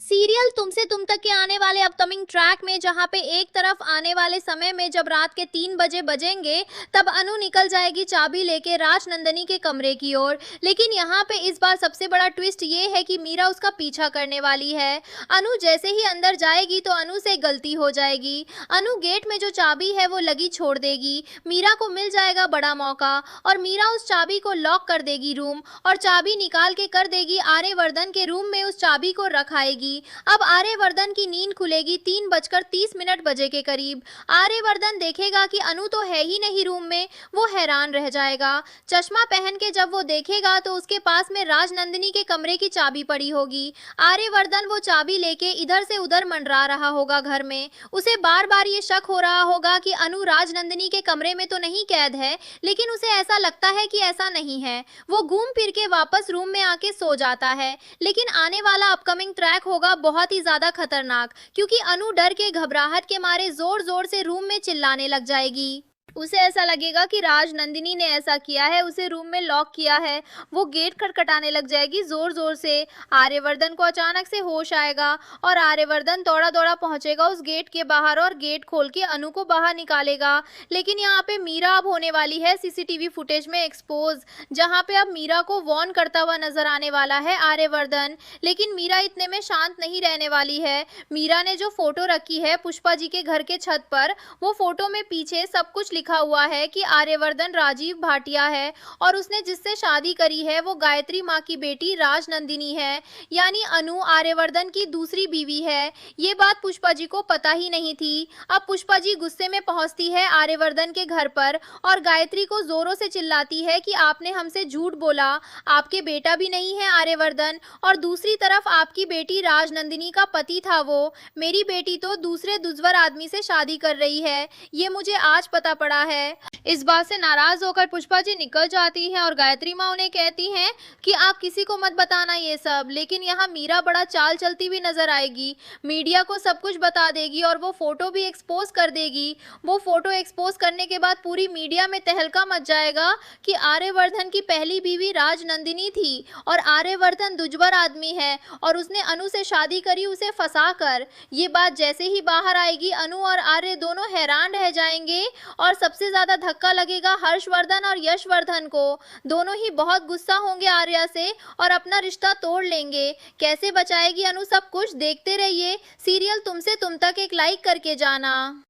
Serial तुमसे तुम तक के आने वाले अपकमिंग ट्रैक में जहाँ पे एक तरफ आने वाले समय में जब रात के 3 बजे बजेंगे, तब अनु निकल जाएगी चाबी लेके राजनंदिनी के कमरे की ओर। लेकिन यहाँ पे इस बार सबसे बड़ा ट्विस्ट ये है कि मीरा उसका पीछा करने वाली है। अनु जैसे ही अंदर जाएगी तो अनु से गलती हो जाएगी। अनु गेट में जो चाबी है वो लगी छोड़ देगी। मीरा को मिल जाएगा बड़ा मौका और मीरा उस चाबी को लॉक कर देगी रूम और चाबी निकाल के कर देगी आर्यवर्धन के रूम में, उस चाबी को रखाएगी। अब आर्यवर्धन की नींद खुलेगी 3:30 बजे के करीब। आर्यवर्धन देखेगा कि अनु तो है ही नहीं रूम में, वो हैरान रह जाएगा। चश्मा पहन के जब वो देखेगा तो उसके पास में राजनंदिनी के कमरे की चाबी पड़ी होगी। आर्यवर्धन वो चाबी लेके इधर से उधर मंडरा रहा होगा घर में। उसे बार बार ये शक हो रहा होगा कि अनु राजनंदिनी के कमरे में तो नहीं कैद है, लेकिन उसे ऐसा लगता है कि ऐसा नहीं है। वो घूम फिर के वापस रूम में आके सो जाता है। लेकिन आने वाला अपकमिंग ट्रैक होगा बहुत ही ज्यादा खतरनाक, क्योंकि अनु डर के घबराहट के मारे जोर जोर से रूम में चिल्लाने लग जाएगी। उसे ऐसा लगेगा कि राजनंदिनी ने ऐसा किया है, उसे रूम में लॉक किया है। वो गेट खटखटाने लग जाएगी जोर जोर से। आर्यवर्धन को अचानक से होश आएगा और आर्यवर्धन दौड़ा दौड़ा पहुंचेगा उस गेट के बाहर और गेट खोल के अनु को बाहर निकालेगा। लेकिन यहाँ पे मीरा अब होने वाली है सीसीटीवी फुटेज में एक्सपोज, जहाँ पे अब मीरा को वॉर्न करता हुआ नजर आने वाला है आर्यवर्धन। लेकिन मीरा इतने में शांत नहीं रहने वाली है। मीरा ने जो फोटो रखी है पुष्पा जी के घर के छत पर, वो फोटो में पीछे सब कुछ लिखा हुआ है कि आर्यवर्धन राजीव भाटिया है और उसने जिससे शादी करी है वो गायत्री माँ की बेटी राजनंदिनी है, यानी अनु आर्यवर्धन की दूसरी बीवी है। ये बात पुष्पा जी को पता ही नहीं थी। अब पुष्पा जी गुस्से में पहुंचती है आर्यवर्धन के घर पर और गायत्री को जोरों से चिल्लाती है कि आपने हमसे झूठ बोला, आपके बेटा भी नहीं है आर्यवर्धन, और दूसरी तरफ आपकी बेटी राजनंदिनी का पति था वो। मेरी बेटी तो दूसरे दुज्वर आदमी से शादी कर रही है, ये मुझे आज पता पड़ा है। इस बात से नाराज होकर पुष्पा जी निकल जाती हैं और गायत्री माँ उन्हें कहती हैं कि आप किसी को मत बताना ये सब। लेकिन यहाँ मीरा बड़ा चाल चलती हुई नजर आएगी, मीडिया को सब कुछ बता देगी और वो फोटो भी एक्सपोज कर देगी। वो फोटो एक्सपोज करने के बाद पूरी मीडिया में तहलका मच जाएगा कि आर्यवर्धन की पहली बीवी राजनंदिनी थी और आर्यवर्धन दुज्वर आदमी है और उसने अनु से शादी करी उसे फंसा कर। ये बात जैसे ही बाहर आएगी अनु और आर्य दोनों हैरान रह जाएंगे और सबसे ज्यादा धक्का लगेगा हर्षवर्धन और यशवर्धन को। दोनों ही बहुत गुस्सा होंगे आर्या से और अपना रिश्ता तोड़ लेंगे। कैसे बचाएगी अनु सब कुछ देखते रहिए। सीरियल तुमसे तुम तक एक लाइक करके जाना।